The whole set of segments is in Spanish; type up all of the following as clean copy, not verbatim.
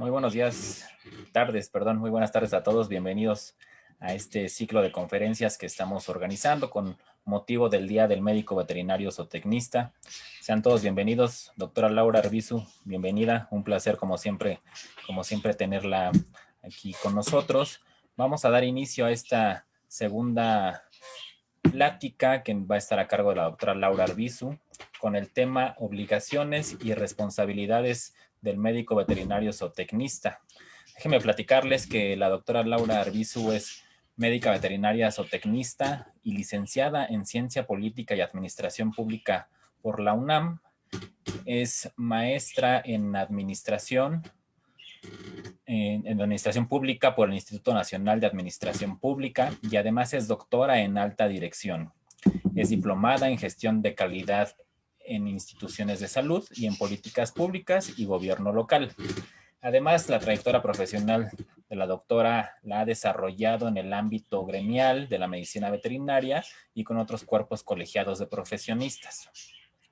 Muy buenos días, muy buenas tardes a todos. Bienvenidos a este ciclo de conferencias que estamos organizando con motivo del Día del Médico Veterinario Zootecnista. Sean todos bienvenidos. Doctora Laura Arbizu, bienvenida. Un placer, como siempre tenerla aquí con nosotros. Vamos a dar inicio a esta segunda plática que va a estar a cargo de la doctora Laura Arbizu con el tema obligaciones y responsabilidades del médico veterinario zootecnista. Déjenme platicarles que la doctora Laura Arbizu es médica veterinaria zootecnista y licenciada en Ciencia Política y Administración Pública por la UNAM. Es maestra en Administración Pública por el Instituto Nacional de Administración Pública y además es doctora en Alta Dirección. Es diplomada en Gestión de Calidad en instituciones de salud y en políticas públicas y gobierno local. Además, la trayectoria profesional de la doctora la ha desarrollado en el ámbito gremial de la medicina veterinaria y con otros cuerpos colegiados de profesionistas.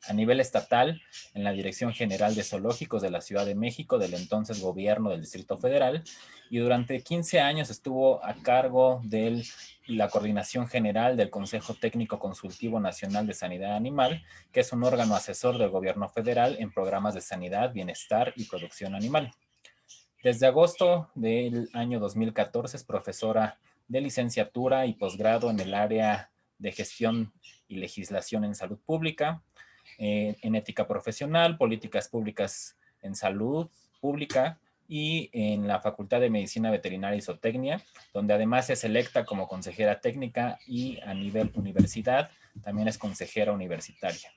A nivel estatal, en la Dirección General de Zoológicos de la Ciudad de México del entonces Gobierno del Distrito Federal, y durante 15 años estuvo a cargo de la Coordinación General del Consejo Técnico Consultivo Nacional de Sanidad Animal, que es un órgano asesor del Gobierno Federal en programas de sanidad, bienestar y producción animal. Desde agosto del año 2014 es profesora de licenciatura y posgrado en el área de gestión y legislación en salud pública, en ética profesional, políticas públicas en salud pública y en la Facultad de Medicina Veterinaria y Zootecnia, donde además es electa como consejera técnica y a nivel universidad también es consejera universitaria.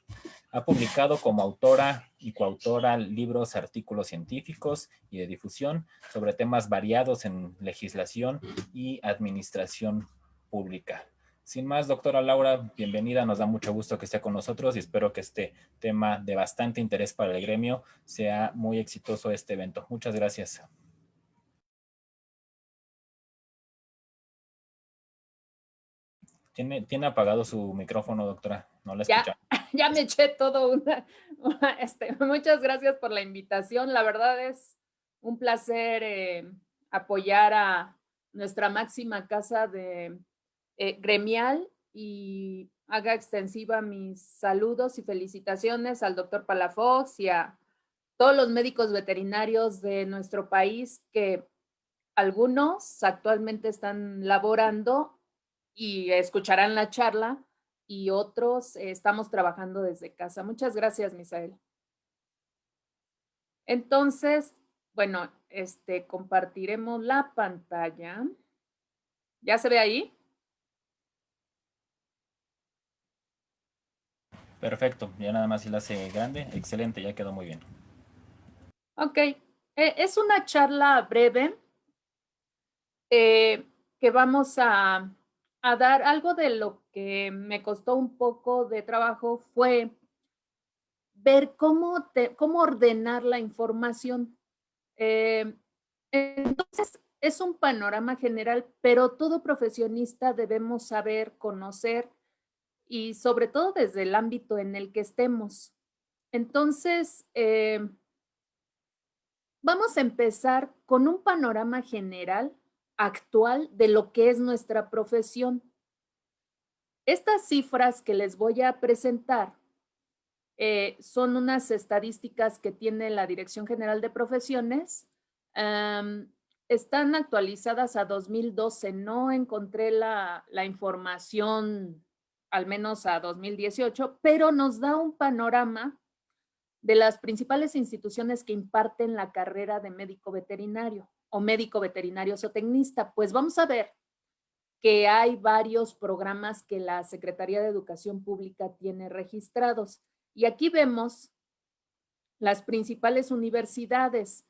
Ha publicado como autora y coautora libros, artículos científicos y de difusión sobre temas variados en legislación y administración pública. Sin más, doctora Laura, bienvenida. Nos da mucho gusto que esté con nosotros y espero que este tema de bastante interés para el gremio sea muy exitoso este evento. Muchas gracias. ¿Tiene apagado su micrófono, doctora? No la Ya, escuchamos. ya me eché todo muchas gracias por la invitación. La verdad es un placer apoyar a nuestra máxima casa de gremial y haga extensiva mis saludos y felicitaciones al doctor Palafox y a todos los médicos veterinarios de nuestro país que algunos actualmente están laborando y escucharán la charla y otros estamos trabajando desde casa. Muchas gracias, Misael. Entonces, bueno, compartiremos la pantalla. ¿Ya se ve ahí? Perfecto, ya nada más si la hace grande. Excelente, ya quedó muy bien. Ok, es una charla breve que vamos a dar. Algo de lo que me costó un poco de trabajo fue ver cómo ordenar la información. Entonces, es un panorama general, pero todo profesionista debemos saber, conocer y sobre todo desde el ámbito en el que estemos. Entonces, vamos a empezar con un panorama general actual de lo que es nuestra profesión. Estas cifras que les voy a presentar son unas estadísticas que tiene la Dirección General de Profesiones. Están actualizadas a 2012. No encontré la información, al menos a 2018, pero nos da un panorama de las principales instituciones que imparten la carrera de médico veterinario o médico veterinario zootecnista. Pues vamos a ver que hay varios programas que la Secretaría de Educación Pública tiene registrados. Y aquí vemos las principales universidades: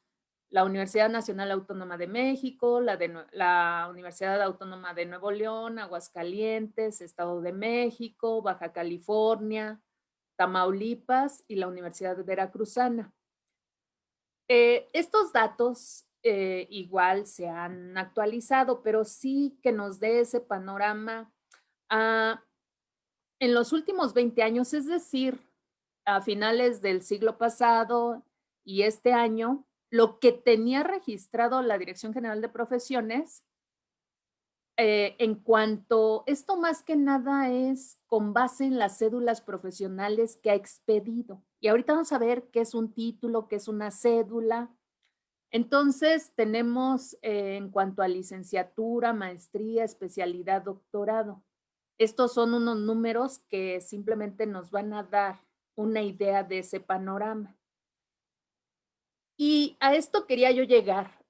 la Universidad Nacional Autónoma de México, la Universidad Autónoma de Nuevo León, Aguascalientes, Estado de México, Baja California, Tamaulipas y la Universidad Veracruzana. Estos datos igual se han actualizado, pero sí que nos dé ese panorama en los últimos 20 años, es decir, a finales del siglo pasado y este año, lo que tenía registrado la Dirección General de Profesiones, en cuanto, esto más que nada es con base en las cédulas profesionales que ha expedido. Y ahorita vamos a ver qué es un título, qué es una cédula. Entonces, tenemos en cuanto a licenciatura, maestría, especialidad, doctorado. Estos son unos números que simplemente nos van a dar una idea de ese panorama. Y a esto quería yo llegar.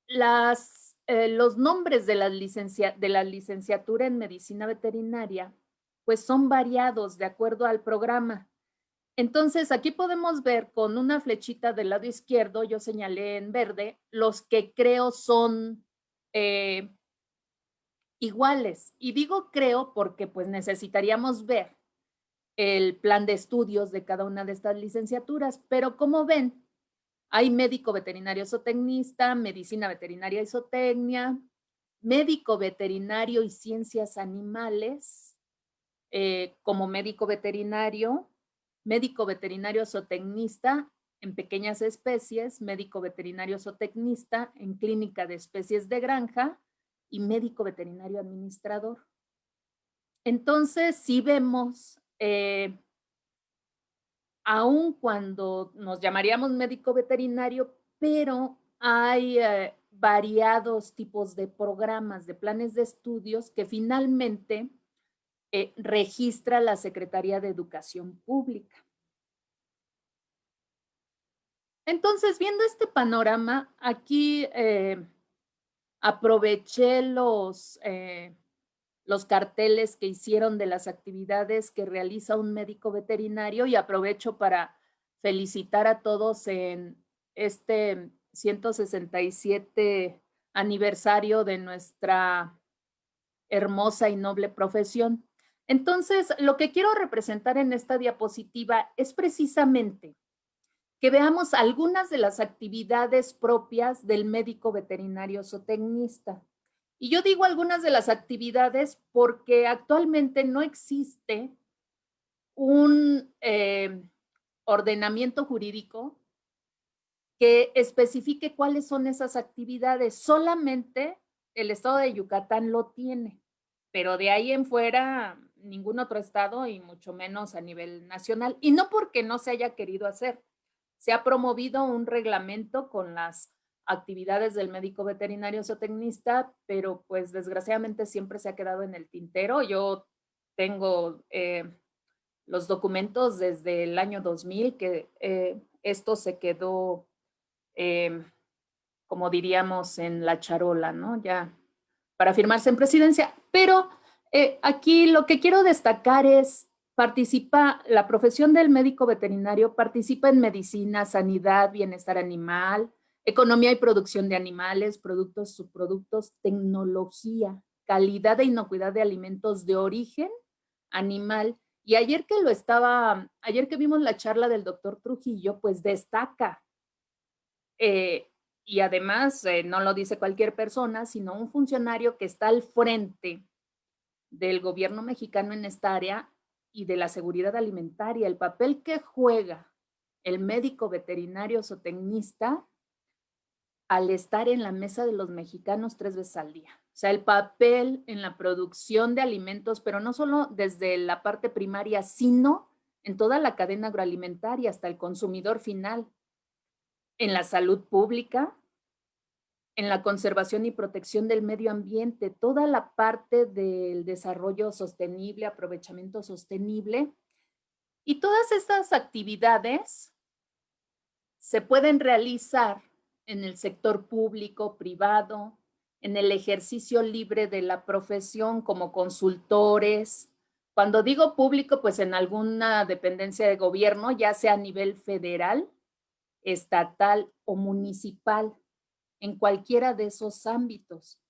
Los nombres de la licenciatura en medicina veterinaria, pues son variados de acuerdo al programa. Entonces, aquí podemos ver con una flechita del lado izquierdo, yo señalé en verde, los que creo son iguales. Y digo creo porque pues necesitaríamos ver el plan de estudios de cada una de estas licenciaturas, pero como ven, hay médico veterinario zootecnista, medicina veterinaria y zootecnia, médico veterinario y ciencias animales, como médico veterinario zootecnista en pequeñas especies, médico veterinario zootecnista en clínica de especies de granja y médico veterinario administrador. Entonces, si vemos, aun cuando nos llamaríamos médico veterinario, pero hay variados tipos de programas, de planes de estudios que finalmente registra la Secretaría de Educación Pública. Entonces, viendo este panorama, aquí aproveché los carteles que hicieron de las actividades que realiza un médico veterinario y aprovecho para felicitar a todos en este 167 aniversario de nuestra hermosa y noble profesión. Entonces, lo que quiero representar en esta diapositiva es precisamente que veamos algunas de las actividades propias del médico veterinario zootecnista. Y yo digo algunas de las actividades porque actualmente no existe un ordenamiento jurídico que especifique cuáles son esas actividades. Solamente el estado de Yucatán lo tiene, pero de ahí en fuera ningún otro estado y mucho menos a nivel nacional. Y no porque no se haya querido hacer. Se ha promovido un reglamento con las actividades del médico veterinario zootecnista, pero pues desgraciadamente siempre se ha quedado en el tintero. Yo tengo los documentos desde el año 2000 que esto se quedó, como diríamos, en la charola, ¿no? Ya para firmarse en presidencia. Pero aquí lo que quiero destacar es la profesión del médico veterinario participa en medicina, sanidad, bienestar animal, economía y producción de animales, productos, subproductos, tecnología, calidad e inocuidad de alimentos de origen animal. Y ayer que vimos la charla del doctor Trujillo, pues destaca, y además no lo dice cualquier persona, sino un funcionario que está al frente del gobierno mexicano en esta área y de la seguridad alimentaria, el papel que juega el médico veterinario zootecnista al estar en la mesa de los mexicanos 3 veces al día. O sea, el papel en la producción de alimentos, pero no solo desde la parte primaria, sino en toda la cadena agroalimentaria hasta el consumidor final, en la salud pública, en la conservación y protección del medio ambiente, toda la parte del desarrollo sostenible, aprovechamiento sostenible. Y todas estas actividades se pueden realizar en el sector público, privado, en el ejercicio libre de la profesión como consultores. Cuando digo público, pues en alguna dependencia de gobierno, ya sea a nivel federal, estatal o municipal, en cualquiera de esos ámbitos.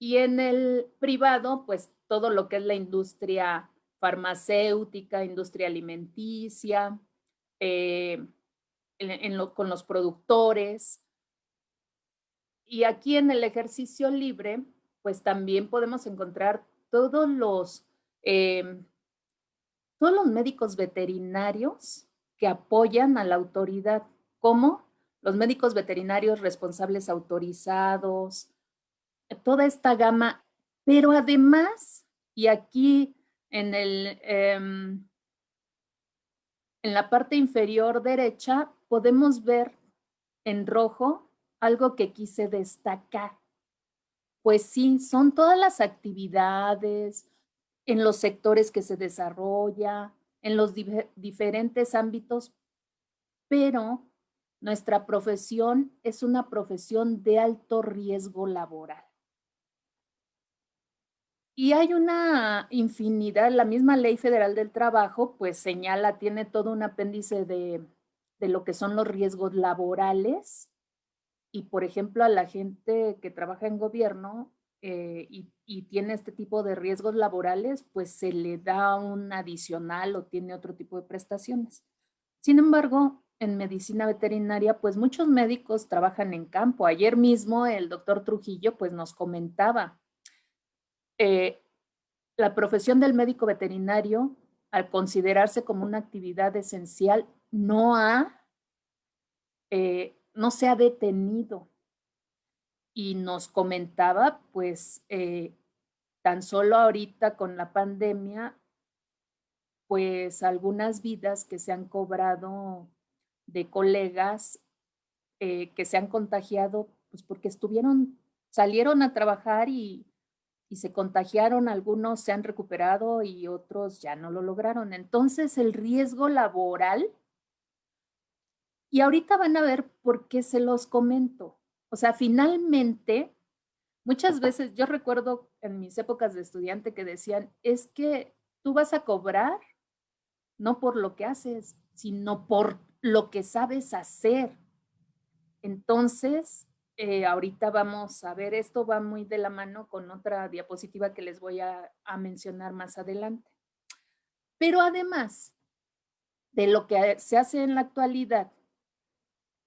Y en el privado, pues todo lo que es la industria farmacéutica, industria alimenticia, con los productores. Y aquí en el ejercicio libre, pues también podemos encontrar todos los médicos veterinarios que apoyan a la autoridad, como los médicos veterinarios responsables autorizados, toda esta gama, pero además, y aquí en la parte inferior derecha podemos ver en rojo algo que quise destacar. Pues sí, son todas las actividades en los sectores que se desarrolla, en los diferentes ámbitos, pero nuestra profesión es una profesión de alto riesgo laboral. Y hay una infinidad, la misma Ley Federal del Trabajo, pues señala, tiene todo un apéndice de lo que son los riesgos laborales. Y, por ejemplo, a la gente que trabaja en gobierno y tiene este tipo de riesgos laborales, pues se le da un adicional o tiene otro tipo de prestaciones. Sin embargo, en medicina veterinaria, pues muchos médicos trabajan en campo. Ayer mismo el doctor Trujillo, pues nos comentaba, la profesión del médico veterinario, al considerarse como una actividad esencial, no se ha detenido. Y nos comentaba, pues, tan solo ahorita con la pandemia, pues algunas vidas que se han cobrado de colegas que se han contagiado, pues porque salieron a trabajar y se contagiaron, algunos se han recuperado y otros ya no lo lograron. Entonces, el riesgo laboral, y ahorita van a ver por qué se los comento. O sea, finalmente, muchas veces yo recuerdo en mis épocas de estudiante que decían, es que tú vas a cobrar no por lo que haces, sino por lo que sabes hacer. Entonces, ahorita vamos a ver, esto va muy de la mano con otra diapositiva que les voy a mencionar más adelante. Pero además de lo que se hace en la actualidad,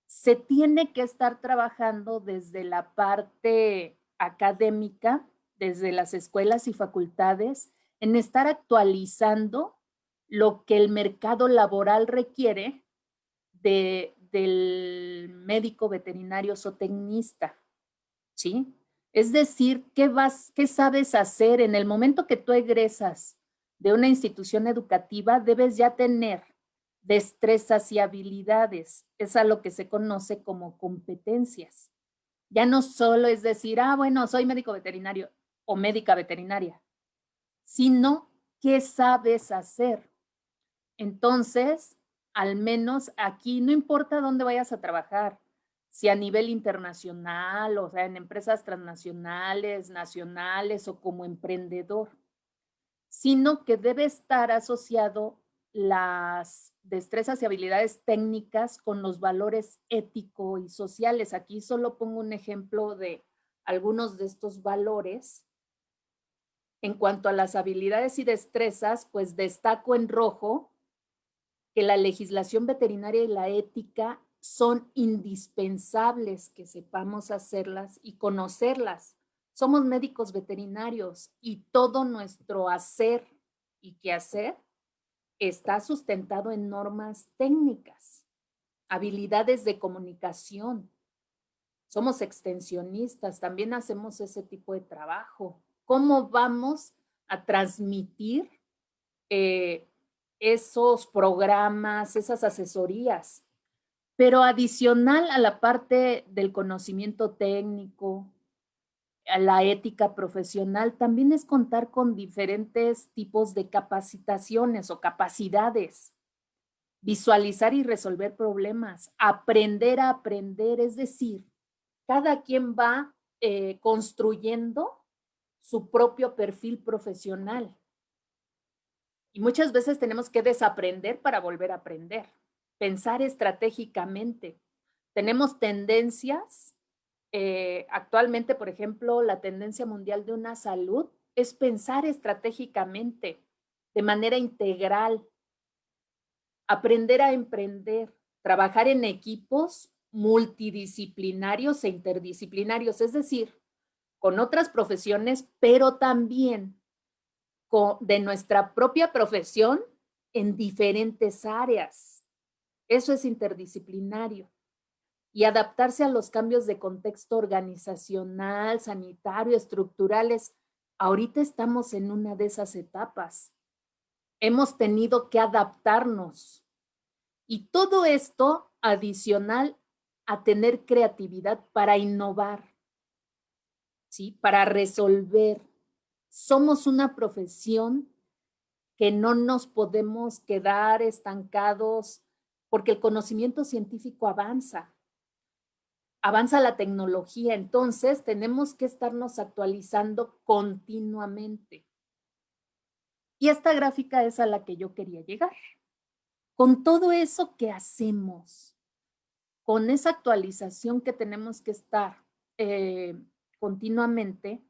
se tiene que estar trabajando desde la parte académica, desde las escuelas y facultades, en estar actualizando lo que el mercado laboral requiere del médico veterinario zootecnista, ¿sí? Es decir, ¿qué sabes hacer? En el momento que tú egresas de una institución educativa, debes ya tener destrezas y habilidades. Es a lo que se conoce como competencias. Ya no solo es decir, bueno, soy médico veterinario o médica veterinaria, sino qué sabes hacer. Entonces, al menos aquí, no importa dónde vayas a trabajar, si a nivel internacional, o sea, en empresas transnacionales, nacionales o como emprendedor, sino que debe estar asociado las destrezas y habilidades técnicas con los valores ético y sociales. Aquí solo pongo un ejemplo de algunos de estos valores. En cuanto a las habilidades y destrezas, pues destaco en rojo que la legislación veterinaria y la ética son indispensables que sepamos hacerlas y conocerlas. Somos médicos veterinarios y todo nuestro hacer y quehacer está sustentado en normas técnicas, habilidades de comunicación. Somos extensionistas, también hacemos ese tipo de trabajo. ¿Cómo vamos a transmitir esos programas, esas asesorías? Pero adicional a la parte del conocimiento técnico, a la ética profesional, también es contar con diferentes tipos de capacitaciones o capacidades, visualizar y resolver problemas, aprender a aprender, es decir, cada quien va construyendo su propio perfil profesional. Y muchas veces tenemos que desaprender para volver a aprender, pensar estratégicamente. Tenemos tendencias, actualmente, por ejemplo, la tendencia mundial de una salud es pensar estratégicamente, de manera integral, aprender a emprender, trabajar en equipos multidisciplinarios e interdisciplinarios, es decir, con otras profesiones, pero también de nuestra propia profesión en diferentes áreas. Eso es interdisciplinario. y adaptarse a los cambios de contexto organizacional, sanitario, estructurales. Ahorita estamos en una de esas etapas. Hemos tenido que adaptarnos. Y todo esto adicional a tener creatividad para innovar, ¿sí? Para resolver. Somos una profesión que no nos podemos quedar estancados porque el conocimiento científico avanza la tecnología, entonces tenemos que estarnos actualizando continuamente. Y esta gráfica es a la que yo quería llegar. Con todo eso que hacemos, con esa actualización que tenemos que estar continuamente,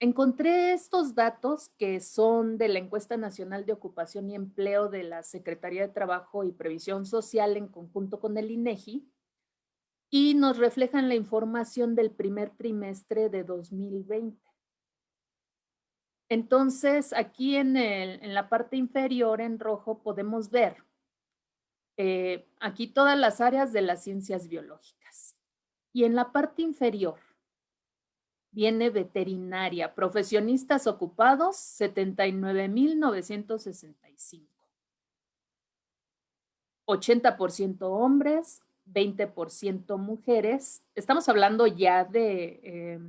encontré estos datos que son de la Encuesta Nacional de Ocupación y Empleo de la Secretaría de Trabajo y Previsión Social en conjunto con el INEGI y nos reflejan la información del primer trimestre de 2020. Entonces, aquí en la parte inferior en rojo podemos ver aquí todas las áreas de las ciencias biológicas. Y en la parte inferior viene veterinaria, profesionistas ocupados, 79,965. 80% hombres, 20% mujeres. Estamos hablando ya de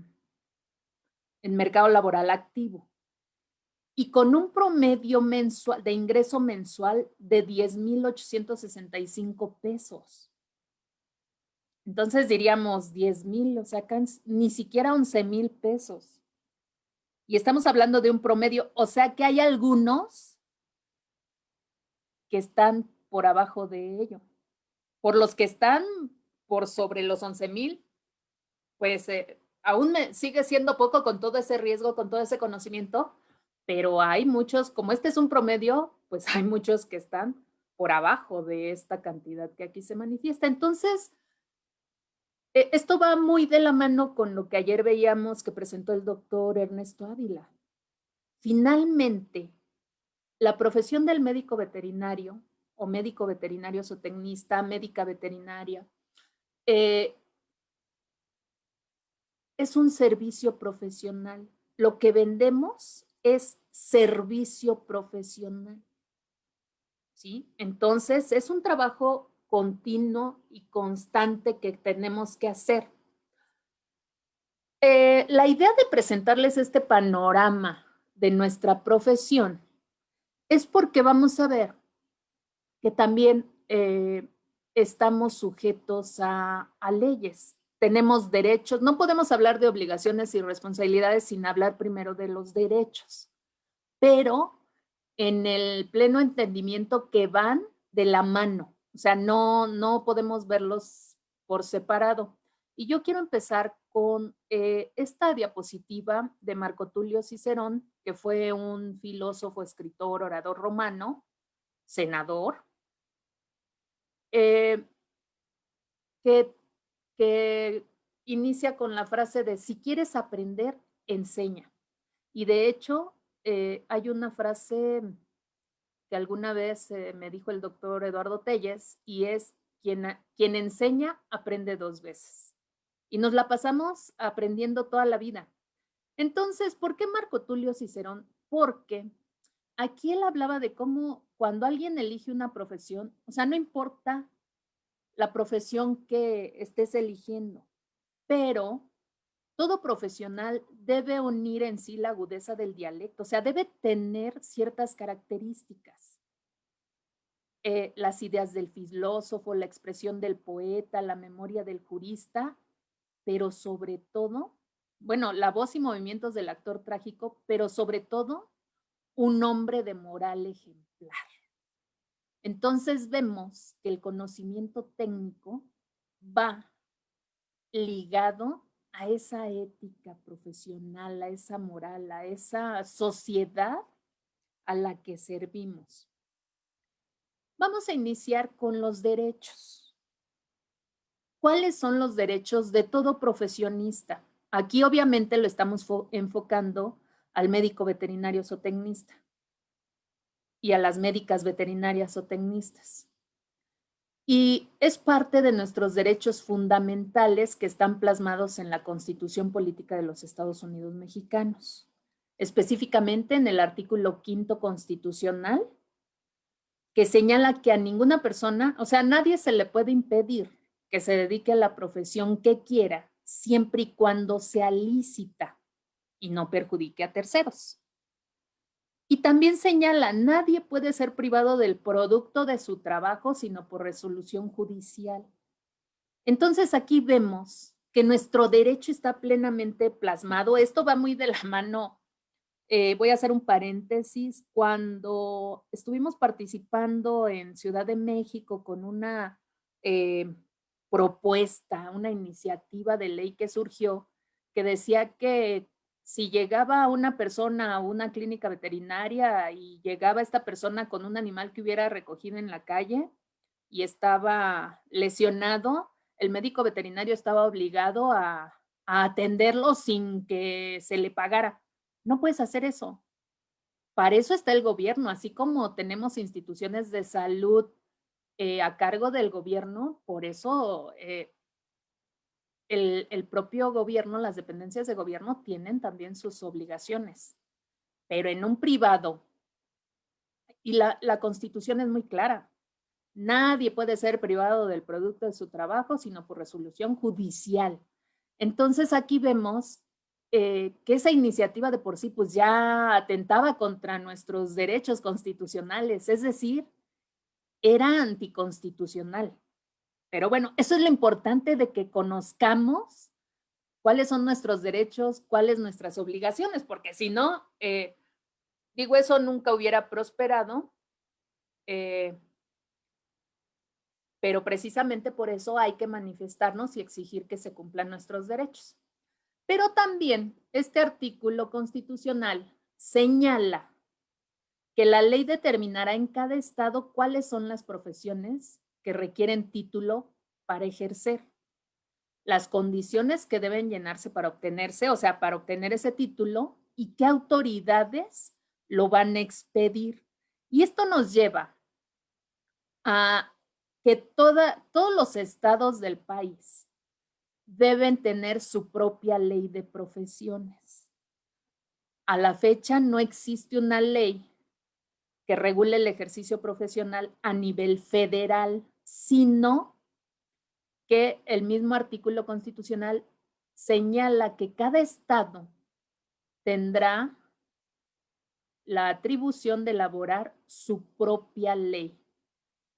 el mercado laboral activo. Y con un promedio mensual de ingreso mensual de 10,865 pesos. Entonces diríamos 10,000, o sea, ni siquiera 11,000 pesos. Y estamos hablando de un promedio, o sea que hay algunos que están por abajo de ello. Por los que están por sobre los 11,000, pues aún sigue siendo poco con todo ese riesgo, con todo ese conocimiento, pero hay muchos, como este es un promedio, pues hay muchos que están por abajo de esta cantidad que aquí se manifiesta. Entonces, esto va muy de la mano con lo que ayer veíamos que presentó el doctor Ernesto Ávila. Finalmente, la profesión del médico veterinario o médico veterinario zootecnista, médica veterinaria, es un servicio profesional. Lo que vendemos es servicio profesional, ¿sí? Entonces, es un trabajo continuo y constante que tenemos que hacer. La idea de presentarles este panorama de nuestra profesión es porque vamos a ver que también estamos sujetos a leyes. Tenemos derechos, no podemos hablar de obligaciones y responsabilidades sin hablar primero de los derechos, pero en el pleno entendimiento que van de la mano, o sea, no podemos verlos por separado. Y yo quiero empezar con esta diapositiva de Marco Tulio Cicerón, que fue un filósofo, escritor, orador romano, senador, que inicia con la frase de si quieres aprender, enseña. Y de hecho, hay una frase que alguna vez me dijo el doctor Eduardo Telles y es quien enseña aprende 2 veces. Y nos la pasamos aprendiendo toda la vida. Entonces, ¿por qué Marco Tulio Cicerón? Porque aquí él hablaba de cómo cuando alguien elige una profesión, o sea, no importa la profesión que estés eligiendo, pero todo profesional debe unir en sí la agudeza del dialecto, o sea, debe tener ciertas características. Las ideas del filósofo, la expresión del poeta, la memoria del jurista, pero sobre todo, bueno, la voz y movimientos del actor trágico, pero sobre todo, un hombre de moral ejemplar. Entonces vemos que el conocimiento técnico va ligado a esa ética profesional, a esa moral, a esa sociedad a la que servimos. Vamos a iniciar con los derechos. ¿Cuáles son los derechos de todo profesionista? Aquí obviamente lo estamos enfocando al médico veterinario zootecnista y a las médicas veterinarias zootecnistas. y es parte de nuestros derechos fundamentales que están plasmados en la Constitución Política de los Estados Unidos Mexicanos, específicamente en el artículo 5º constitucional, que señala que a ninguna persona, o sea, a nadie se le puede impedir que se dedique a la profesión que quiera, siempre y cuando sea lícita y no perjudique a terceros. Y también señala, nadie puede ser privado del producto de su trabajo sino por resolución judicial. Entonces aquí vemos que nuestro derecho está plenamente plasmado. Esto va muy de la mano. Voy a hacer un paréntesis. Cuando estuvimos participando en Ciudad de México con una propuesta, una iniciativa de ley que surgió, que decía que si llegaba una persona a una clínica veterinaria y llegaba esta persona con un animal que hubiera recogido en la calle y estaba lesionado, el médico veterinario estaba obligado a atenderlo sin que se le pagara. No puedes hacer eso. Para eso está el gobierno, así como tenemos instituciones de salud a cargo del gobierno, por eso el propio gobierno, las dependencias de gobierno tienen también sus obligaciones. Pero en un privado, y la Constitución es muy clara, nadie puede ser privado del producto de su trabajo sino por resolución judicial. Entonces aquí vemos que esa iniciativa de por sí pues ya atentaba contra nuestros derechos constitucionales, es decir, era anticonstitucional. Pero bueno, eso es lo importante de que conozcamos cuáles son nuestros derechos, cuáles nuestras obligaciones, porque si no, digo, eso nunca hubiera prosperado, pero precisamente por eso hay que manifestarnos y exigir que se cumplan nuestros derechos. Pero también este artículo constitucional señala que la ley determinará en cada estado cuáles son las profesiones que requieren título para ejercer, las condiciones que deben llenarse para obtenerse, o sea, para obtener ese título, y qué autoridades lo van a expedir. Y esto nos lleva a que todos los estados del país deben tener su propia ley de profesiones. A la fecha no existe una ley que regule el ejercicio profesional a nivel federal, sino que el mismo artículo constitucional señala que cada estado tendrá la atribución de elaborar su propia ley.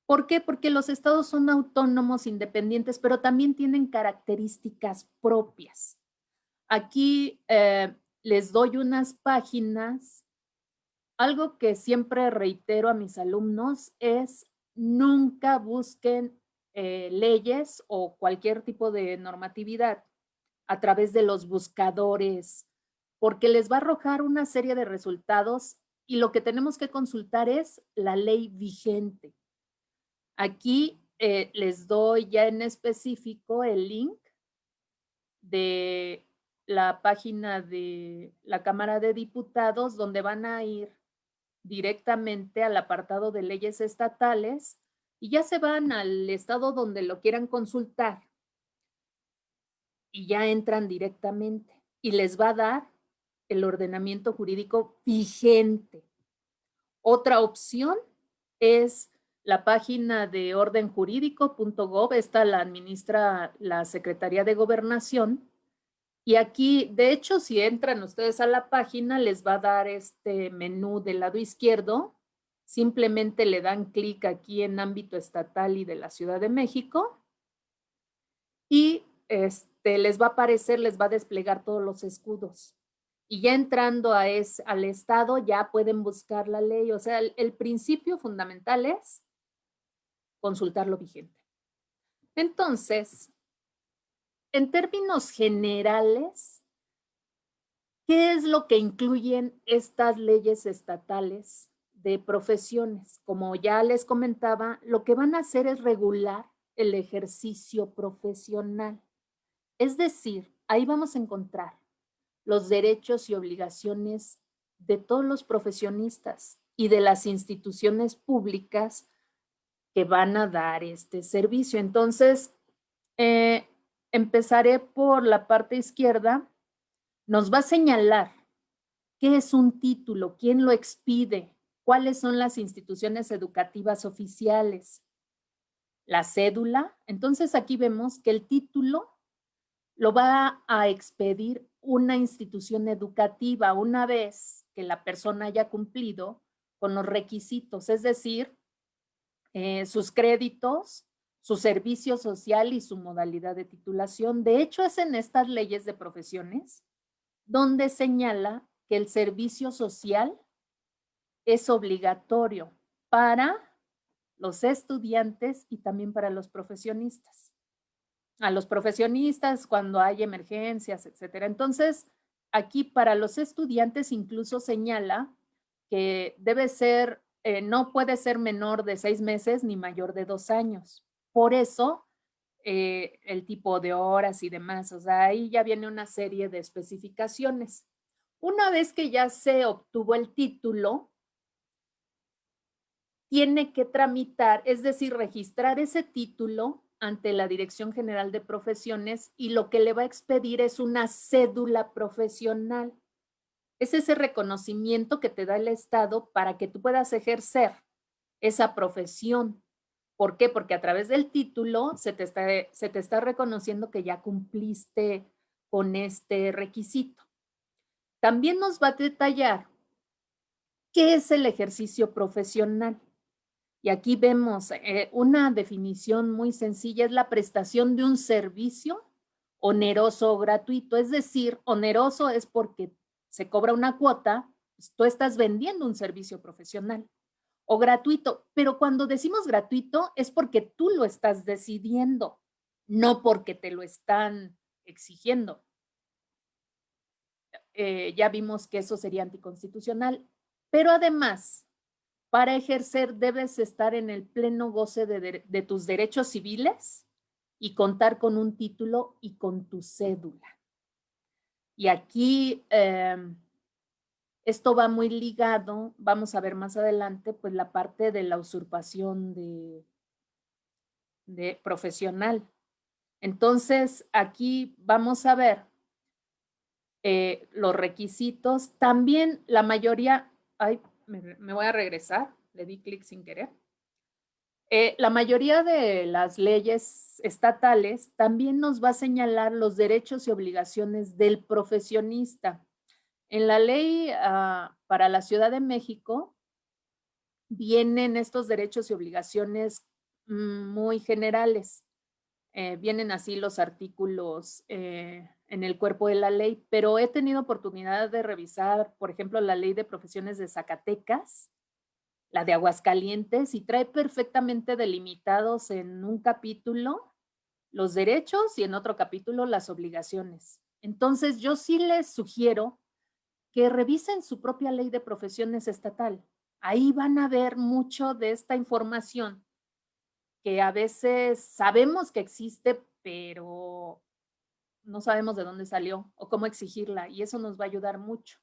¿Por qué? Porque los estados son autónomos, independientes, pero también tienen características propias. Aquí les doy unas páginas. Algo que siempre reitero a mis alumnos es nunca busquen leyes o cualquier tipo de normatividad a través de los buscadores, porque les va a arrojar una serie de resultados y lo que tenemos que consultar es la ley vigente. Aquí les doy ya en específico el link de la página de la Cámara de Diputados, donde van a ir directamente al apartado de leyes estatales y ya se van al estado donde lo quieran consultar y ya entran directamente y les va a dar el ordenamiento jurídico vigente. Otra opción es la página de ordenjurídico.gov, esta la administra la Secretaría de Gobernación. Y aquí, de hecho, si entran ustedes a la página, les va a dar este menú del lado izquierdo. Simplemente le dan clic aquí en ámbito estatal y de la Ciudad de México. Y les va a aparecer, les va a desplegar todos los escudos. Y ya entrando al estado, ya pueden buscar la ley. O sea, el principio fundamental es consultar lo vigente. Entonces, en términos generales, ¿qué es lo que incluyen estas leyes estatales de profesiones? Como ya les comentaba, lo que van a hacer es regular el ejercicio profesional. Es decir, ahí vamos a encontrar los derechos y obligaciones de todos los profesionistas y de las instituciones públicas que van a dar este servicio. Entonces, empezaré por la parte izquierda. Nos va a señalar qué es un título, quién lo expide, cuáles son las instituciones educativas oficiales, la cédula. Entonces, aquí vemos que el título lo va a expedir una institución educativa una vez que la persona haya cumplido con los requisitos, es decir, sus créditos, su servicio social y su modalidad de titulación. De hecho, es en estas leyes de profesiones donde señala que el servicio social es obligatorio para los estudiantes y también para los profesionistas. A los profesionistas cuando hay emergencias, etcétera. Entonces, aquí para los estudiantes incluso señala que debe ser, no puede ser menor de 6 meses ni mayor de 2 años. Por eso, el tipo de horas y demás, o sea, ahí ya viene una serie de especificaciones. Una vez que ya se obtuvo el título, tiene que tramitar, es decir, registrar ese título ante la Dirección General de Profesiones y lo que le va a expedir es una cédula profesional. Es ese reconocimiento que te da el Estado para que tú puedas ejercer esa profesión. ¿Por qué? Porque a través del título se te está reconociendo que ya cumpliste con este requisito. También nos va a detallar qué es el ejercicio profesional. Y aquí vemos una definición muy sencilla, es la prestación de un servicio oneroso o gratuito. Es decir, oneroso es porque se cobra una cuota, pues tú estás vendiendo un servicio profesional. O gratuito, pero cuando decimos gratuito es porque tú lo estás decidiendo, no porque te lo están exigiendo. Ya vimos que eso sería anticonstitucional, pero además, para ejercer debes estar en el pleno goce de tus derechos civiles y contar con un título y con tu cédula. Y aquí esto va muy ligado, vamos a ver más adelante, pues la parte de la usurpación de profesional. Entonces, aquí vamos a ver los requisitos. También la mayoría, ay, me voy a regresar, le di clic sin querer. La mayoría de las leyes estatales también nos va a señalar los derechos y obligaciones del profesionista. En la ley para la Ciudad de México vienen estos derechos y obligaciones muy generales. Vienen así los artículos en el cuerpo de la ley, pero he tenido oportunidad de revisar, por ejemplo, la ley de profesiones de Zacatecas, la de Aguascalientes, y trae perfectamente delimitados en un capítulo los derechos y en otro capítulo las obligaciones. Entonces, yo sí les sugiero que revisen su propia ley de profesiones estatal. Ahí van a ver mucho de esta información que a veces sabemos que existe, pero no sabemos de dónde salió o cómo exigirla, y eso nos va a ayudar mucho.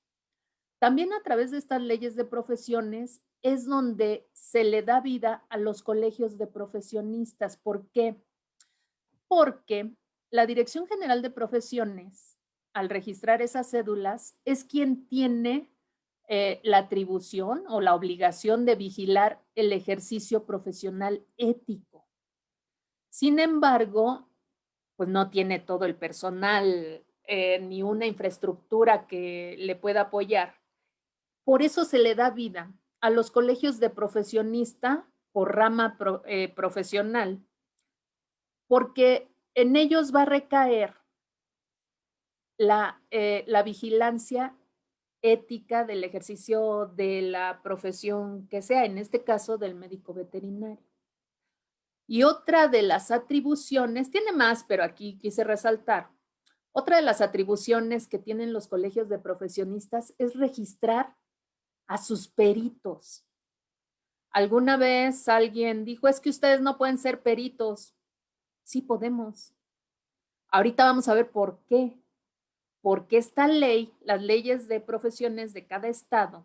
También a través de estas leyes de profesiones es donde se le da vida a los colegios de profesionistas. ¿Por qué? Porque la Dirección General de Profesiones, al registrar esas cédulas, es quien tiene la atribución o la obligación de vigilar el ejercicio profesional ético. Sin embargo, pues no tiene todo el personal ni una infraestructura que le pueda apoyar. Por eso se le da vida a los colegios de profesionista por rama profesional, porque en ellos va a recaer la vigilancia ética del ejercicio de la profesión que sea, en este caso del médico veterinario. Y otra de las atribuciones, tiene más, pero aquí quise resaltar, otra de las atribuciones que tienen los colegios de profesionistas es registrar a sus peritos. Alguna vez alguien dijo, es que ustedes no pueden ser peritos. Sí podemos. Ahorita vamos a ver por qué. Porque esta ley, las leyes de profesiones de cada estado,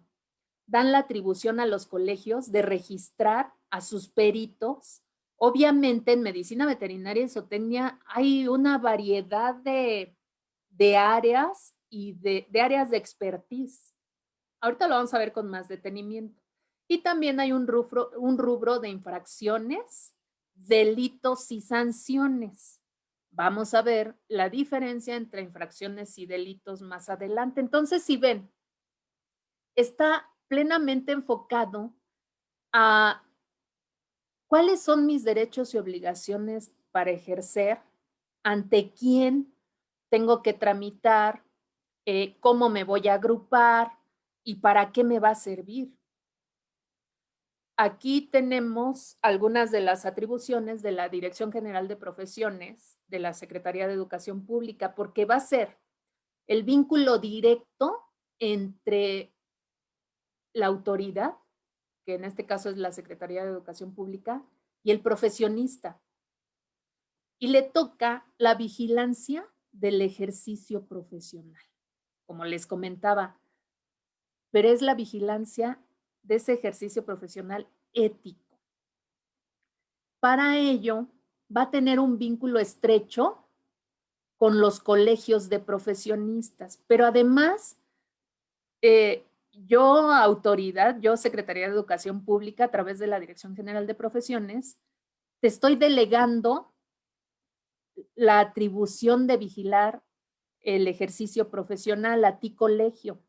dan la atribución a los colegios de registrar a sus peritos. Obviamente en medicina veterinaria y zootecnia hay una variedad de áreas y de áreas de expertise. Ahorita lo vamos a ver con más detenimiento. Y también hay un rubro de infracciones, delitos y sanciones. Vamos a ver la diferencia entre infracciones y delitos más adelante. Entonces, si ven, está plenamente enfocado a cuáles son mis derechos y obligaciones para ejercer, ante quién tengo que tramitar, cómo me voy a agrupar y para qué me va a servir. Aquí tenemos algunas de las atribuciones de la Dirección General de Profesiones de la Secretaría de Educación Pública, porque va a ser el vínculo directo entre la autoridad, que en este caso es la Secretaría de Educación Pública, y el profesionista. Y le toca la vigilancia del ejercicio profesional, como les comentaba, pero es la vigilancia de ese ejercicio profesional ético. Para ello, va a tener un vínculo estrecho con los colegios de profesionistas, pero además, yo, autoridad, yo, Secretaría de Educación Pública, a través de la Dirección General de Profesiones, te estoy delegando la atribución de vigilar el ejercicio profesional a ti, colegio,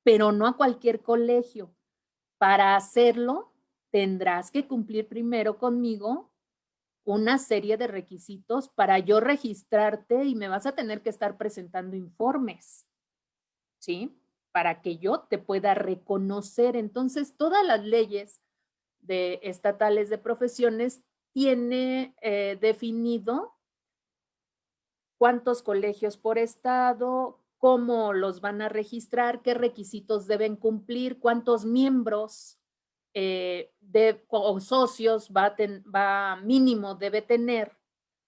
pero no a cualquier colegio. Para hacerlo, tendrás que cumplir primero conmigo una serie de requisitos para yo registrarte y me vas a tener que estar presentando informes, ¿sí? Para que yo te pueda reconocer. Entonces, todas las leyes estatales de profesiones tiene definido cuántos colegios por estado, cómo los van a registrar, qué requisitos deben cumplir, cuántos miembros o socios va mínimo debe tener,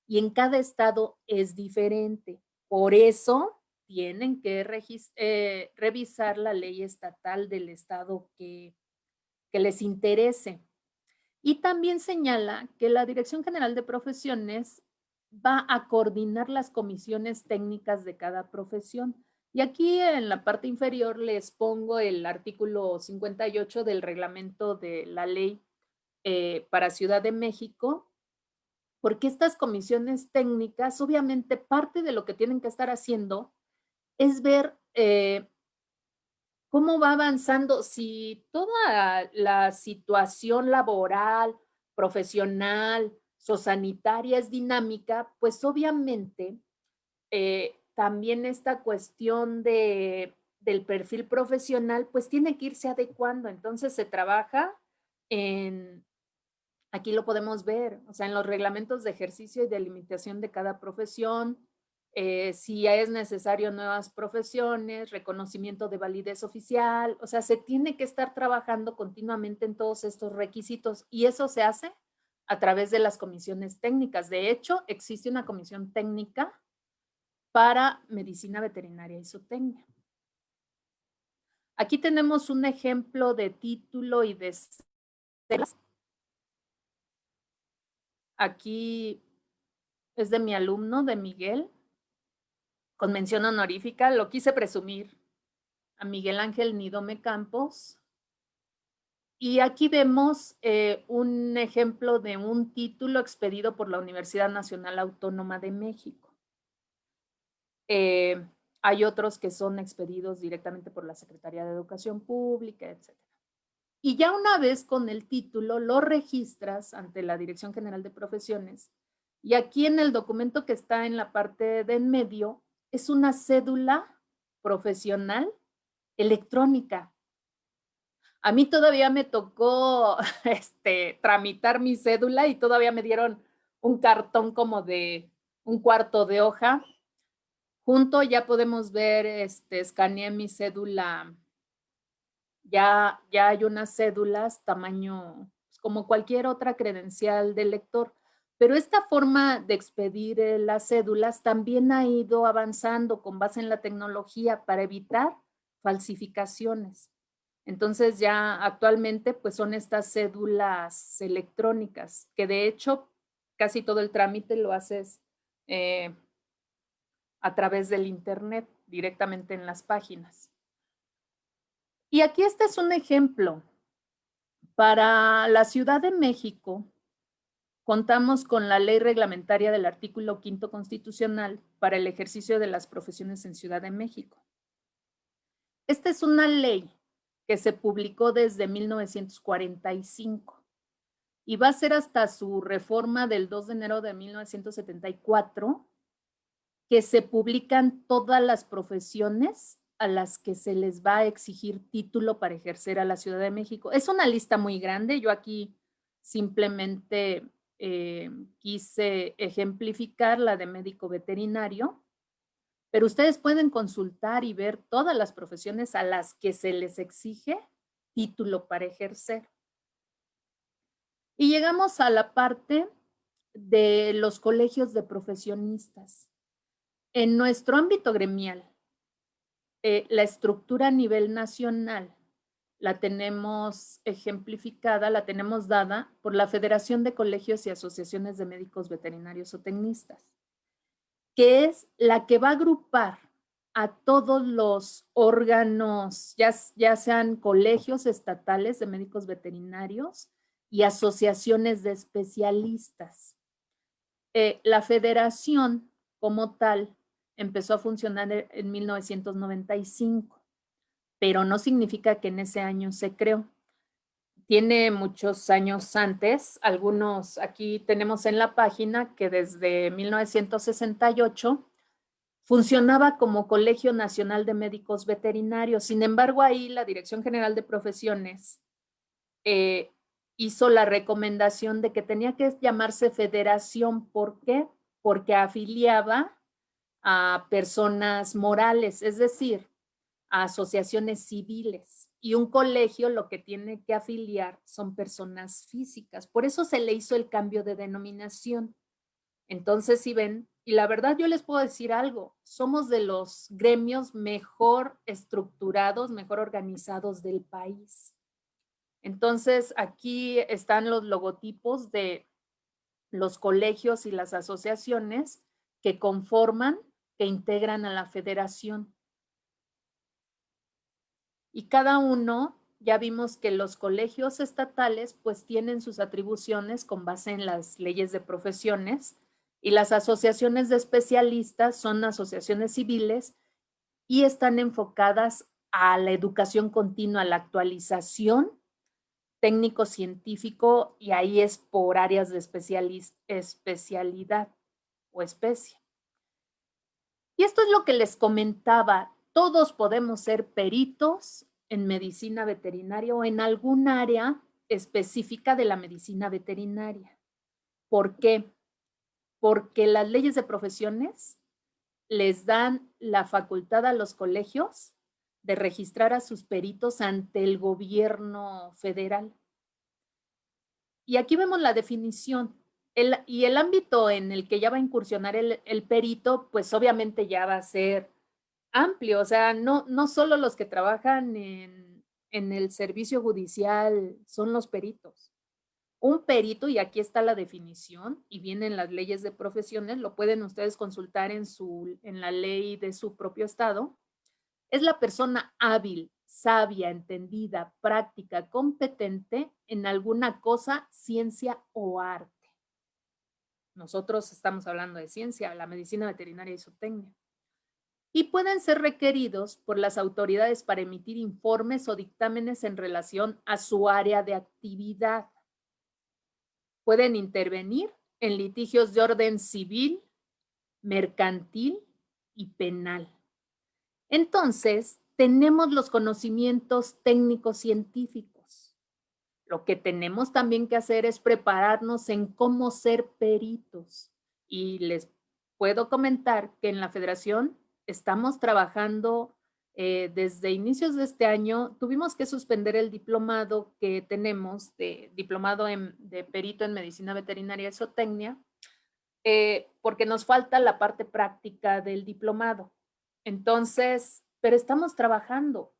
y en cada estado es diferente. Por eso tienen que revisar la ley estatal del estado que les interese. Y también señala que la Dirección General de Profesiones va a coordinar las comisiones técnicas de cada profesión. Y aquí en la parte inferior les pongo el artículo 58 del reglamento de la ley para Ciudad de México, porque estas comisiones técnicas, obviamente parte de lo que tienen que estar haciendo es ver cómo va avanzando, si toda la situación laboral, profesional, sociosanitaria es dinámica, pues obviamente también esta cuestión del perfil profesional, pues tiene que irse adecuando. Entonces se trabaja aquí lo podemos ver, o sea, en los reglamentos de ejercicio y de limitación de cada profesión, si es necesario nuevas profesiones, reconocimiento de validez oficial, o sea, se tiene que estar trabajando continuamente en todos estos requisitos y eso se hace a través de las comisiones técnicas. De hecho, existe una comisión técnica para medicina veterinaria y zootecnia. Aquí tenemos un ejemplo de título y de celas. Aquí es de mi alumno, de Miguel, con mención honorífica. Lo quise presumir a Miguel Ángel Nidome Campos. Y aquí vemos un ejemplo de un título expedido por la Universidad Nacional Autónoma de México. Hay otros que son expedidos directamente por la Secretaría de Educación Pública, etc. Y ya una vez con el título, lo registras ante la Dirección General de Profesiones. Y aquí en el documento que está en la parte de en medio, es una cédula profesional electrónica. A mí todavía me tocó tramitar mi cédula y todavía me dieron un cartón como de un cuarto de hoja. Junto ya podemos ver, escaneé mi cédula. Ya hay unas cédulas tamaño como cualquier otra credencial del lector, pero esta forma de expedir las cédulas también ha ido avanzando con base en la tecnología para evitar falsificaciones. Entonces ya actualmente pues son estas cédulas electrónicas, que de hecho casi todo el trámite lo haces a través del internet, directamente en las páginas. Y aquí este es un ejemplo. Para la Ciudad de México, contamos con la ley reglamentaria del artículo 5º constitucional para el ejercicio de las profesiones en Ciudad de México. Esta es una ley que se publicó desde 1945 y va a ser hasta su reforma del 2 de enero de 1974 que se publican todas las profesiones a las que se les va a exigir título para ejercer a la Ciudad de México. Es una lista muy grande, yo aquí simplemente quise ejemplificar la de médico veterinario, pero ustedes pueden consultar y ver todas las profesiones a las que se les exige título para ejercer. Y llegamos a la parte de los colegios de profesionistas. En nuestro ámbito gremial, la estructura a nivel nacional la tenemos ejemplificada, la tenemos dada por la Federación de Colegios y Asociaciones de Médicos Veterinarios o Tecnistas, que es la que va a agrupar a todos los órganos, ya sean colegios estatales de médicos veterinarios y asociaciones de especialistas. La federación como tal empezó a funcionar en 1995, pero no significa que en ese año se creó. Tiene muchos años antes, algunos aquí tenemos en la página que desde 1968 funcionaba como Colegio Nacional de Médicos Veterinarios. Sin embargo, ahí la Dirección General de Profesiones hizo la recomendación de que tenía que llamarse federación. ¿Por qué? Porque afiliaba a personas morales, es decir, a asociaciones civiles. Y un colegio lo que tiene que afiliar son personas físicas. Por eso se le hizo el cambio de denominación. Entonces, si ven, y la verdad yo les puedo decir algo, somos de los gremios mejor estructurados, mejor organizados del país. Entonces, aquí están los logotipos de los colegios y las asociaciones que conforman, que integran a la federación. Y cada uno, ya vimos que los colegios estatales pues tienen sus atribuciones con base en las leyes de profesiones y las asociaciones de especialistas son asociaciones civiles y están enfocadas a la educación continua, a la actualización técnico-científico y ahí es por áreas de especialidad o especie. Y esto es lo que les comentaba, todos podemos ser peritos en medicina veterinaria o en algún área específica de la medicina veterinaria. ¿Por qué? Porque las leyes de profesiones les dan la facultad a los colegios de registrar a sus peritos ante el gobierno federal. Y aquí vemos la definición. Y el ámbito en el que ya va a incursionar el perito, pues obviamente ya va a ser amplio. O sea, no solo los que trabajan en el servicio judicial son los peritos. Un perito, y aquí está la definición, y vienen las leyes de profesiones, lo pueden ustedes consultar en la ley de su propio estado, es la persona hábil, sabia, entendida, práctica, competente en alguna cosa, ciencia o arte. Nosotros estamos hablando de ciencia, la medicina veterinaria y zootecnia. Y pueden ser requeridos por las autoridades para emitir informes o dictámenes en relación a su área de actividad. Pueden intervenir en litigios de orden civil, mercantil y penal. Entonces, tenemos los conocimientos técnicos científicos. Lo que tenemos también que hacer es prepararnos en cómo ser peritos. Y les puedo comentar que en la Federación estamos trabajando desde inicios de este año. Tuvimos que suspender el diplomado que tenemos de diplomado de perito en medicina veterinaria y zootecnia porque nos falta la parte práctica del diplomado. Entonces, pero estamos trabajando.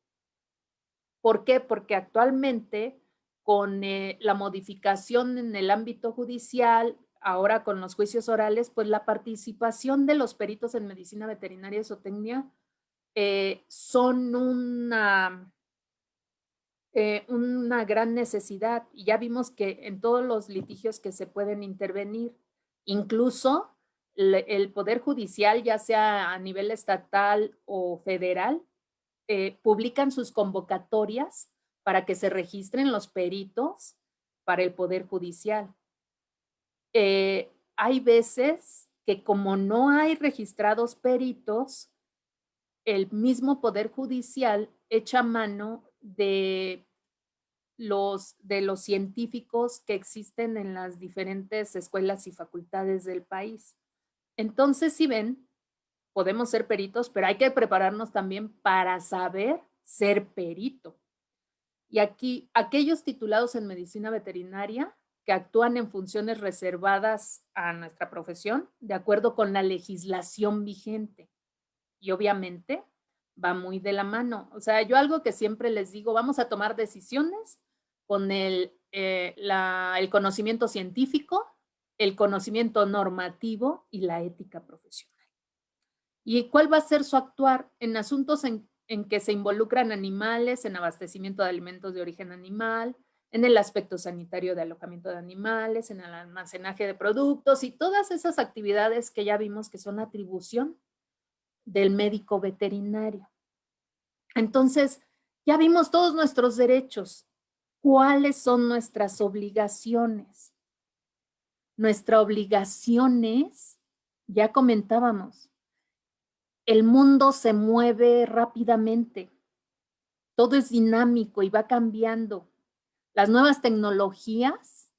¿Por qué? Porque actualmente con la modificación en el ámbito judicial, ahora con los juicios orales, pues la participación de los peritos en medicina veterinaria y zootecnia son una gran necesidad. Y ya vimos que en todos los litigios que se pueden intervenir, incluso el Poder Judicial, ya sea a nivel estatal o federal, publican sus convocatorias para que se registren los peritos para el Poder Judicial. Hay veces que como no hay registrados peritos, el mismo Poder Judicial echa mano de los científicos que existen en las diferentes escuelas y facultades del país. Entonces, si ven, podemos ser peritos, pero hay que prepararnos también para saber ser perito. Y aquí, aquellos titulados en medicina veterinaria que actúan en funciones reservadas a nuestra profesión, de acuerdo con la legislación vigente. Y obviamente va muy de la mano. O sea, yo algo que siempre les digo, vamos a tomar decisiones con el conocimiento científico, el conocimiento normativo y la ética profesional. ¿Y cuál va a ser su actuar en asuntos en que se involucran animales, en abastecimiento de alimentos de origen animal, en el aspecto sanitario de alojamiento de animales, en el almacenaje de productos y todas esas actividades que ya vimos que son atribución del médico veterinario? Entonces, ya vimos todos nuestros derechos. ¿Cuáles son nuestras obligaciones? Nuestra obligación es, ya comentábamos, el mundo se mueve rápidamente, todo es dinámico y va cambiando. Las nuevas tecnologías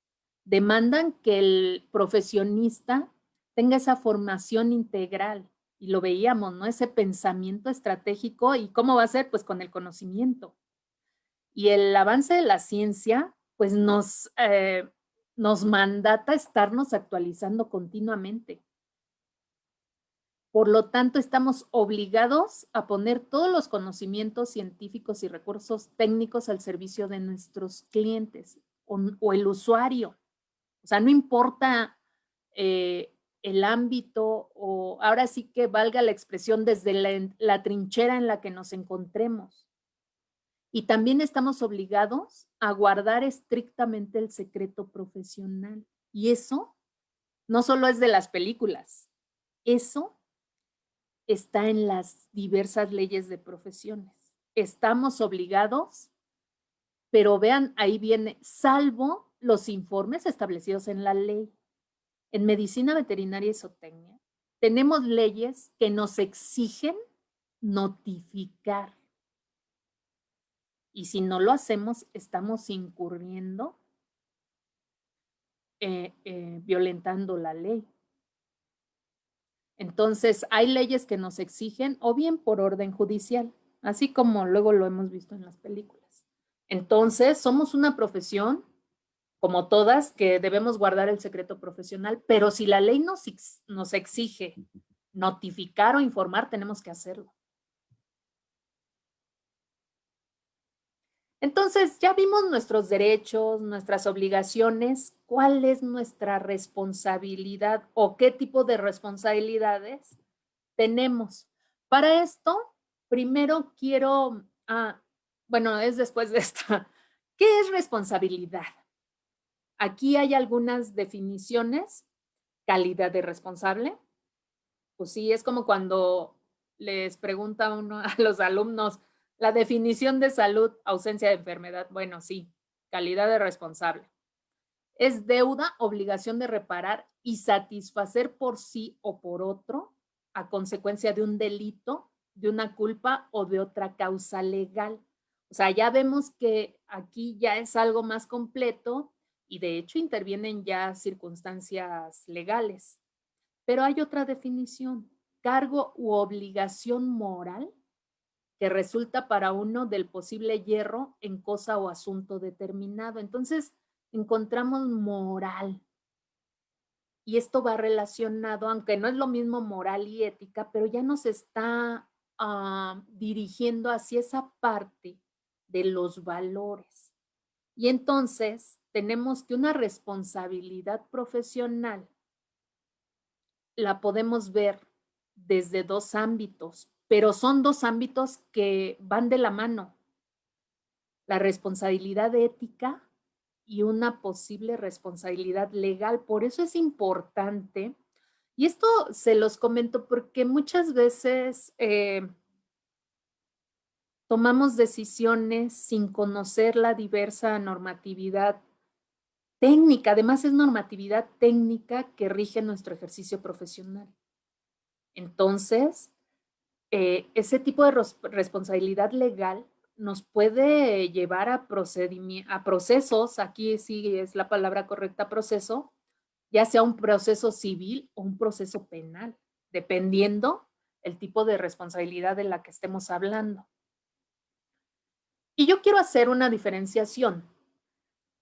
demandan que el profesionista tenga esa formación integral. Y lo veíamos, ¿no? Ese pensamiento estratégico. ¿Y cómo va a ser? Pues con el conocimiento. Y el avance de la ciencia, pues nos mandata estarnos actualizando continuamente. Por lo tanto, estamos obligados a poner todos los conocimientos científicos y recursos técnicos al servicio de nuestros clientes o el usuario. O sea, no importa el ámbito o ahora sí que valga la expresión desde la trinchera en la que nos encontremos. Y también estamos obligados a guardar estrictamente el secreto profesional. Y eso no solo es de las películas, eso está en las diversas leyes de profesiones. Estamos obligados, pero vean, ahí viene, salvo los informes establecidos en la ley. En medicina veterinaria y zootecnia, tenemos leyes que nos exigen notificar. Y si no lo hacemos, estamos incurriendo, violentando la ley. Entonces, hay leyes que nos exigen o bien por orden judicial, así como luego lo hemos visto en las películas. Entonces, somos una profesión, como todas, que debemos guardar el secreto profesional, pero si la ley nos exige notificar o informar, tenemos que hacerlo. Entonces, ya vimos nuestros derechos, nuestras obligaciones, cuál es nuestra responsabilidad o qué tipo de responsabilidades tenemos. Para esto, primero quiero, bueno, es después de esta, ¿qué es responsabilidad? Aquí hay algunas definiciones. Calidad de responsable. Pues sí, es como cuando les pregunta uno a los alumnos la definición de salud, ausencia de enfermedad. Bueno, sí, calidad de responsable. Es deuda, obligación de reparar y satisfacer por sí o por otro a consecuencia de un delito, de una culpa o de otra causa legal. O sea, ya vemos que aquí ya es algo más completo y de hecho intervienen ya circunstancias legales. Pero hay otra definición, cargo u obligación moral que resulta para uno del posible yerro en cosa o asunto determinado. Entonces, encontramos moral. Y esto va relacionado, aunque no es lo mismo moral y ética, pero ya nos está dirigiendo hacia esa parte de los valores. Y entonces tenemos que una responsabilidad profesional la podemos ver desde dos ámbitos, pero son dos ámbitos que van de la mano. La responsabilidad ética y una posible responsabilidad legal. Por eso es importante, y esto se los comento porque muchas veces tomamos decisiones sin conocer la diversa normatividad técnica. Además, es normatividad técnica que rige nuestro ejercicio profesional. Entonces, ese tipo de responsabilidad legal nos puede llevar a procesos, aquí sí es la palabra correcta, proceso, ya sea un proceso civil o un proceso penal, dependiendo el tipo de responsabilidad de la que estemos hablando. Y yo quiero hacer una diferenciación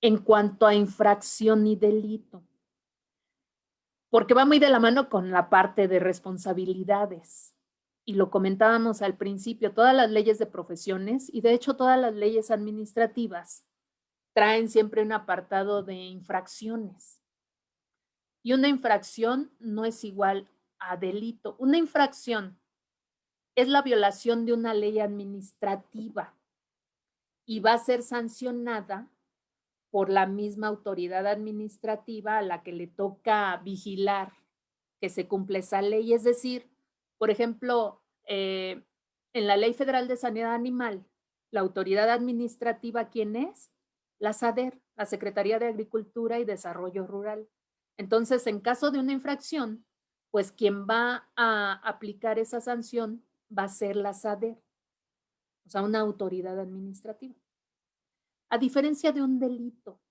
en cuanto a infracción y delito, porque va muy de la mano con la parte de responsabilidades. Y lo comentábamos al principio, todas las leyes de profesiones y de hecho todas las leyes administrativas traen siempre un apartado de infracciones. Y una infracción no es igual a delito. Una infracción es la violación de una ley administrativa y va a ser sancionada por la misma autoridad administrativa a la que le toca vigilar que se cumpla esa ley. Es decir, por ejemplo, en la Ley Federal de Sanidad Animal, la autoridad administrativa, ¿quién es? La SADER, la Secretaría de Agricultura y Desarrollo Rural. Entonces, en caso de una infracción, pues quien va a aplicar esa sanción va a ser la SADER, o sea, una autoridad administrativa. A diferencia de un delito,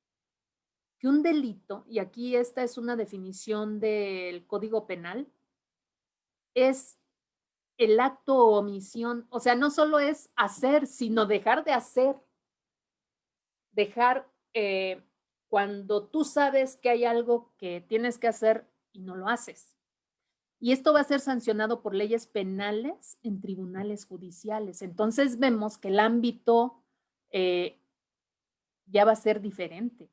que un delito, y aquí esta es una definición del Código Penal, es el acto o omisión, o sea, no solo es hacer, sino dejar de hacer. Dejar cuando tú sabes que hay algo que tienes que hacer y no lo haces. Y esto va a ser sancionado por leyes penales en tribunales judiciales. Entonces vemos que el ámbito ya va a ser diferente.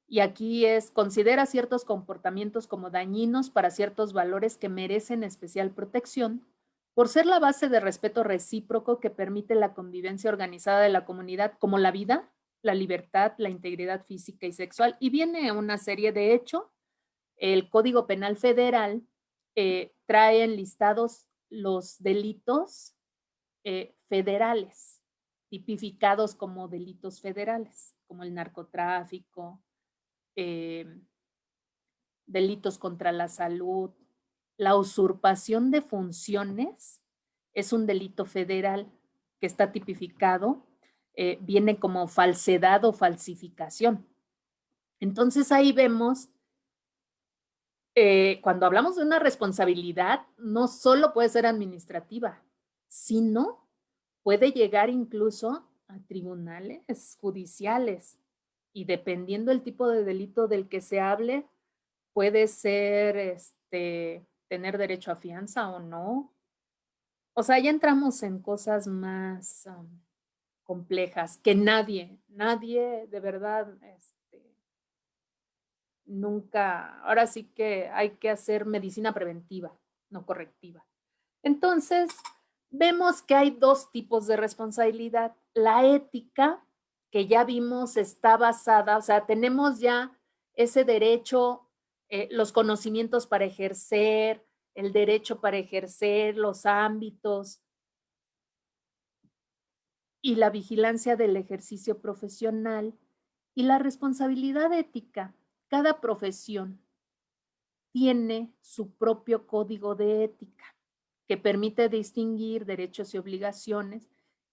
Y aquí es, considera ciertos comportamientos como dañinos para ciertos valores que merecen especial protección por ser la base de respeto recíproco que permite la convivencia organizada de la comunidad, como la vida, la libertad, la integridad física y sexual. Y viene una serie de hechos. El Código Penal Federal trae enlistados los delitos federales, tipificados como delitos federales, como el narcotráfico, delitos contra la salud. La usurpación de funciones es un delito federal que está tipificado, viene como falsedad o falsificación. Entonces ahí vemos, cuando hablamos de una responsabilidad, no solo puede ser administrativa, sino puede llegar incluso a tribunales judiciales. Y dependiendo del tipo de delito del que se hable, puede ser tener derecho a fianza o no. O sea, ya entramos en cosas más complejas que nadie de verdad, nunca, ahora sí que hay que hacer medicina preventiva, no correctiva. Entonces, vemos que hay dos tipos de responsabilidad. La ética, que ya vimos, está basada, o sea, tenemos ya ese derecho, los conocimientos para ejercer, el derecho para ejercer, los ámbitos y la vigilancia del ejercicio profesional y la responsabilidad ética. Cada profesión tiene su propio código de ética que permite distinguir derechos y obligaciones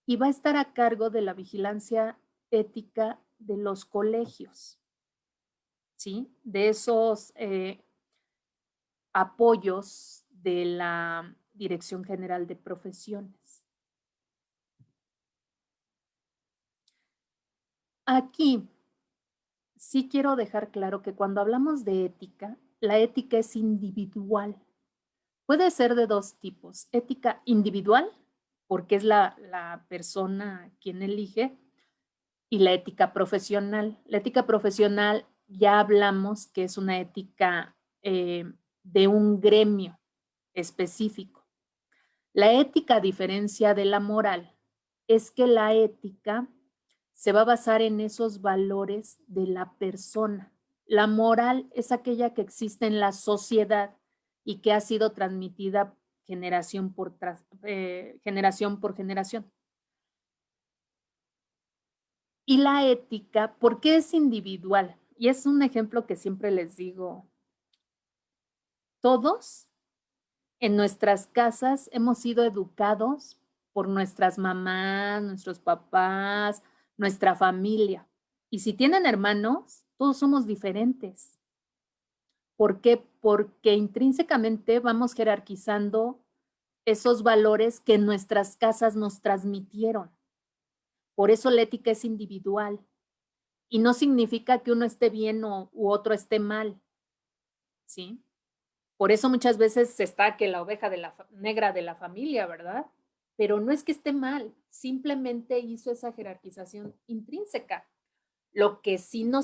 y va a estar a cargo de la vigilancia ética de los colegios, ¿sí? De esos apoyos de la Dirección General de Profesiones. Aquí sí quiero dejar claro que cuando hablamos de ética, la ética es individual. Puede ser de dos tipos, ética individual porque es la persona quien elige, y la ética profesional. La ética profesional ya hablamos que es una ética de un gremio específico. La ética, a diferencia de la moral, es que la ética se va a basar en esos valores de la persona. La moral es aquella que existe en la sociedad y que ha sido transmitida generación por generación. Y la ética, ¿por qué es individual? Y es un ejemplo que siempre les digo. Todos en nuestras casas hemos sido educados por nuestras mamás, nuestros papás, nuestra familia. Y si tienen hermanos, todos somos diferentes. ¿Por qué? Porque intrínsecamente vamos jerarquizando esos valores que en nuestras casas nos transmitieron. Por eso la ética es individual. Y no significa que uno esté bien u otro esté mal, ¿sí? Por eso muchas veces está que la oveja negra de la familia, ¿verdad? Pero no es que esté mal, simplemente hizo esa jerarquización intrínseca. Lo que sí nos